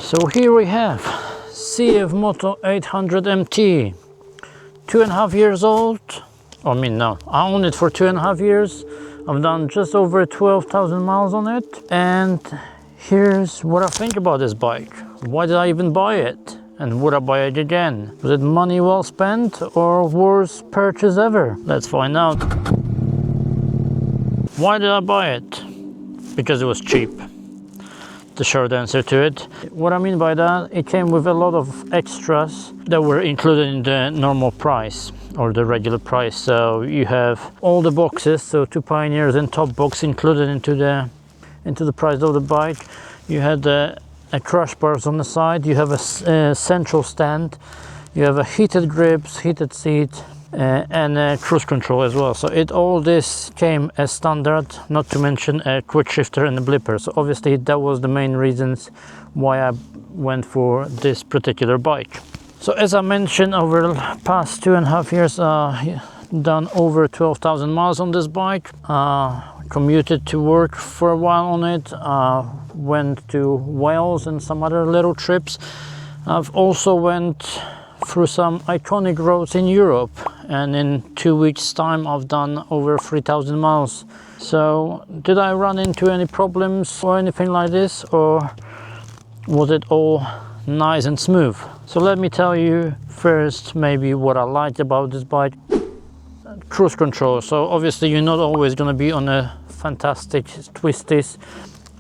So here we have CFmoto 800MT, 2.5 years old. I mean, no, I own it for 2.5 years. I've done just over 12,000 miles on it. And here's what I think about this bike. Why did I even buy it? And would I buy it again? Was it money well spent or worst purchase ever? Let's find out. Why did I buy it? Because it was cheap. The short answer to it. What I mean by that, it came with a lot of extras that were included in the normal price or the regular price. So you have all the boxes, so 2 Pioneers and top box included into the price of the bike. You had a crush bars on the side, you have a central stand, you have a heated grips, heated seat, and a cruise control as well. So all this came as standard, not to mention a quick shifter and a blipper. So obviously that was the main reasons why I went for this particular bike. So as I mentioned, over the past 2.5 years, done over 12,000 miles on this bike. Commuted to work for a while on it, went to Wales and some other little trips. I've also went through some iconic roads in Europe, and in 2 weeks time I've done over 3,000 miles. So did I run into any problems or anything like this, or was it all nice and smooth? So let me tell you first maybe what I liked about this bike. Cruise control. So obviously you're not always going to be on a fantastic twisties.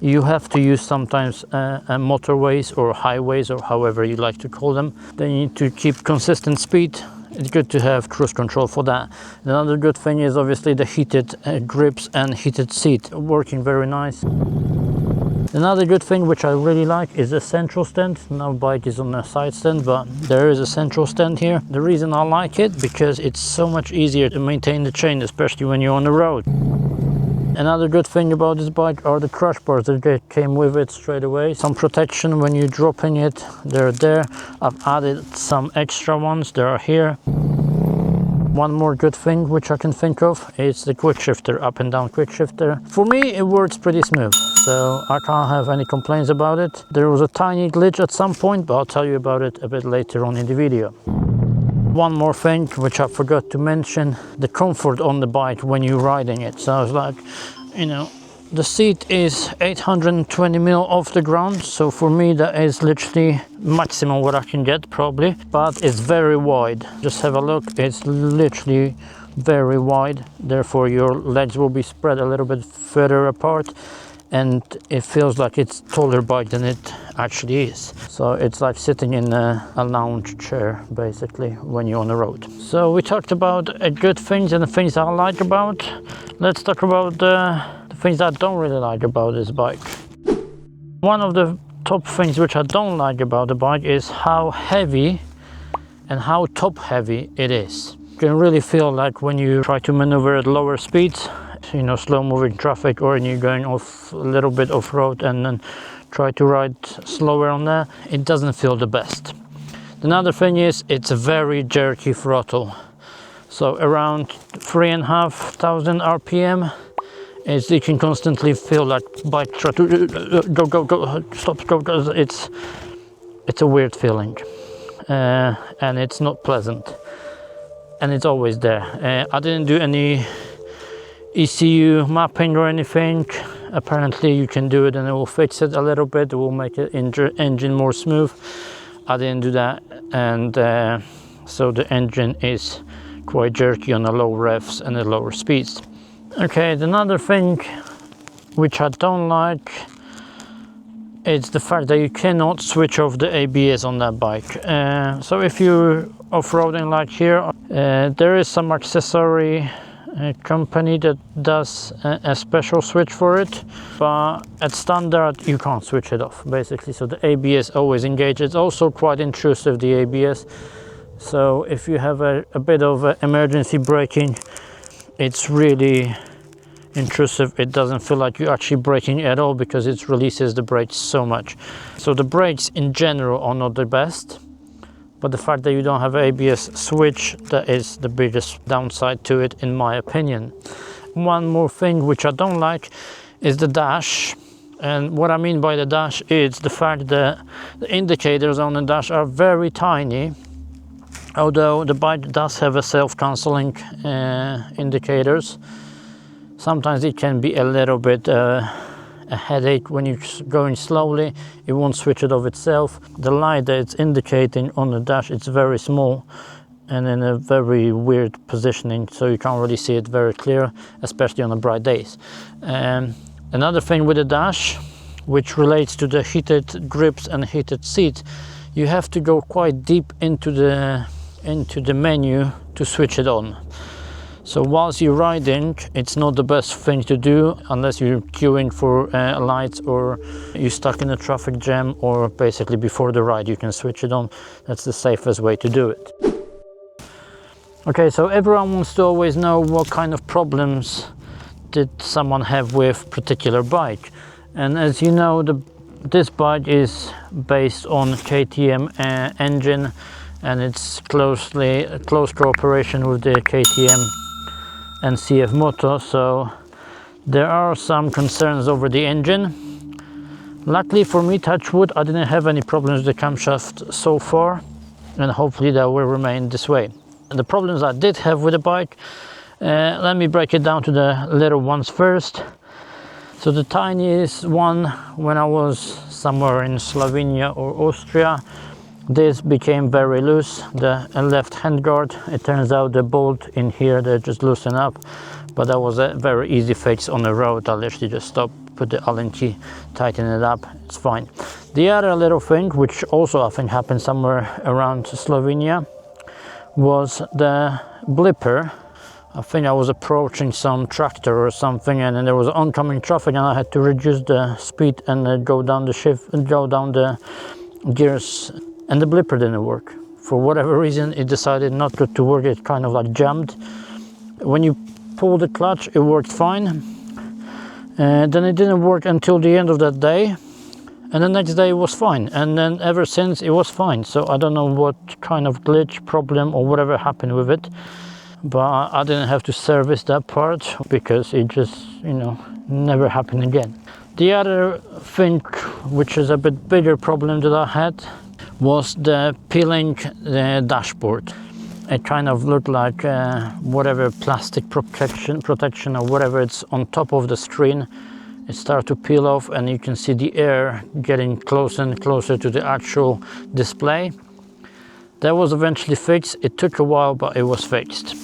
You have to use sometimes motorways or highways, or however you like to call them. They need to keep consistent speed. It's good to have cruise control for that. Another good thing is obviously the heated grips and heated seat, working very nice. Another good thing which I really like is the central stand. Now bike is on a side stand, but there is a central stand here. The reason I like it, because it's so much easier to maintain the chain, especially when you're on the road. Another good thing about this bike are the crush bars that came with it straight away. Some protection when you're dropping it, they're there. I've added some extra ones, they are here. One more good thing which I can think of is the quick shifter, up and down quick shifter. For me it works pretty smooth, so I can't have any complaints about it. There was a tiny glitch at some point, but I'll tell you about it a bit later on in the video. One more thing which I forgot to mention, the comfort on the bike when you're riding it. So it's like, you know, the seat is 820mm off the ground, so for me that is literally maximum what I can get probably, but it's very wide. Just have a look, it's literally very wide, therefore your legs will be spread a little bit further apart, and it feels like it's taller bike than it actually is. So it's like sitting in a lounge chair basically when you're on the road. So we talked about good things and the things I like about. Let's talk about the things I don't really like about this bike. One of the top things which I don't like about the bike is how heavy and how top heavy it is. You can really feel like when you try to maneuver at lower speeds, you know, slow moving traffic, or when you're going off a little bit off road and then try to ride slower on there, it doesn't feel the best. Another thing is it's a very jerky throttle. So around 3,500 RPM, you can constantly feel like bike try to go, stop, go. It's a weird feeling, and it's not pleasant, and it's always there. I didn't do any ECU mapping or anything. Apparently you can do it and it will fix it a little bit, it will make the engine more smooth. I didn't do that, and so the engine is quite jerky on the low revs and the lower speeds. Okay, another thing which I don't like is the fact that you cannot switch off the ABS on that bike. So if you're off-roading like here, there is some accessory company that does a special switch for it, but at standard you can't switch it off basically, so the ABS always engages. It's also quite intrusive, the ABS, so if you have a bit of emergency braking, it's really intrusive. It doesn't feel like you're actually braking at all because it releases the brakes so much. So the brakes in general are not the best, but the fact that you don't have an ABS switch, that is the biggest downside to it in my opinion. One more thing which I don't like is the dash. And what I mean by the dash is the fact that the indicators on the dash are very tiny. Although the bike does have a self-cancelling indicators, sometimes it can be a little bit a headache when you're going slowly. It won't switch it off itself. The light that it's indicating on the dash, it's very small and in a very weird positioning, so you can't really see it very clear, especially on the bright days. Another thing with the dash, which relates to the heated grips and heated seat, you have to go quite deep into the menu to switch it on. So whilst you're riding, it's not the best thing to do unless you're queuing for lights or you're stuck in a traffic jam, or basically before the ride you can switch it on. That's the safest way to do it. Okay, so everyone wants to always know what kind of problems did someone have with particular bike. And as you know, this bike is based on KTM engine, and it's close cooperation with the KTM and CFmoto, so there are some concerns over the engine. Luckily for me, touch wood, I didn't have any problems with the camshaft so far, and hopefully that will remain this way. And the problems I did have with the bike, let me break it down to the little ones first. So the tiniest one, when I was somewhere in Slovenia or Austria, this became very loose, the left handguard. It turns out the bolt in here, they just loosen up, but that was a very easy fix on the road. I literally just stopped, put the Allen key, tighten it up, it's fine. The other little thing, which also I think happened somewhere around Slovenia, was the blipper. I think I was approaching some tractor or something, and then there was oncoming traffic, and I had to reduce the speed and go down the shift and go down the gears, and the blipper didn't work. For whatever reason, it decided not to work. It kind of like jammed. When you pull the clutch, it worked fine. Then it didn't work until the end of that day, and the next day it was fine, and then ever since it was fine. So I don't know what kind of glitch, problem, or whatever happened with it, but I didn't have to service that part because it just, you know, never happened again. The other thing, which is a bit bigger problem that I had, was the peeling the dashboard. It kind of looked like whatever plastic protection or whatever it's on top of the screen, it started to peel off, and you can see the air getting closer and closer to the actual display. That was eventually fixed. It took a while, but it was fixed.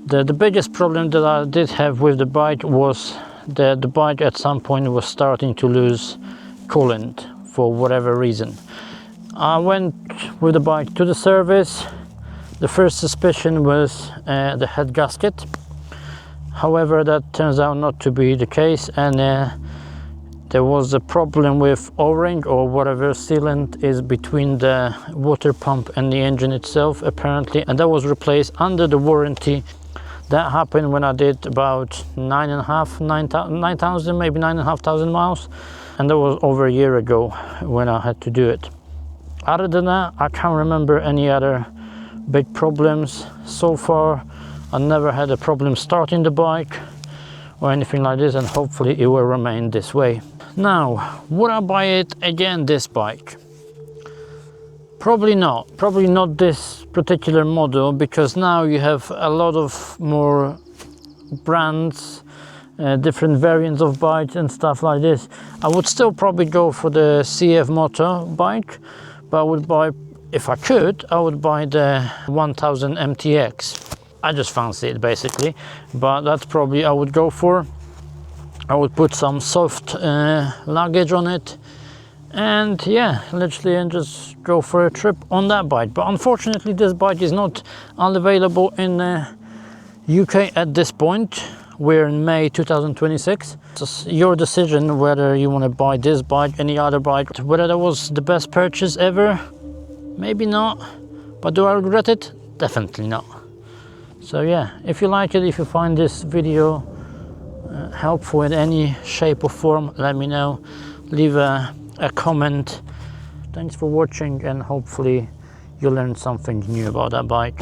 The biggest problem that I did have with the bike was that the bike at some point was starting to lose coolant for whatever reason. I went with the bike to the service. The first suspicion was the head gasket. However, that turns out not to be the case, and there was a problem with O-ring or whatever sealant is between the water pump and the engine itself, apparently, and that was replaced under the warranty. That happened when I did about 9,000, maybe 9,500 miles, and that was over a year ago when I had to do it. Other than that, I can't remember any other big problems. So far, I never had a problem starting the bike or anything like this, and hopefully it will remain this way. Now, would I buy it again, this bike? Probably not. Probably not this particular model, because now you have a lot of more brands, different variants of bikes and stuff like this. I would still probably go for the CFmoto bike, but I would buy, if I could, I would buy the 1000 MTX. I just fancy it basically, but that's probably I would go for. I would put some soft luggage on it, and yeah, literally, and just go for a trip on that bike. But unfortunately, this bike is not available in UK at this point. We're in May 2026. It's your decision whether you want to buy this bike, any other bike. Whether that was the best purchase ever, maybe not. But do I regret it? Definitely not. So yeah, if you like it, if you find this video helpful in any shape or form, let me know. Leave a comment. Thanks for watching, and hopefully you learned something new about that bike.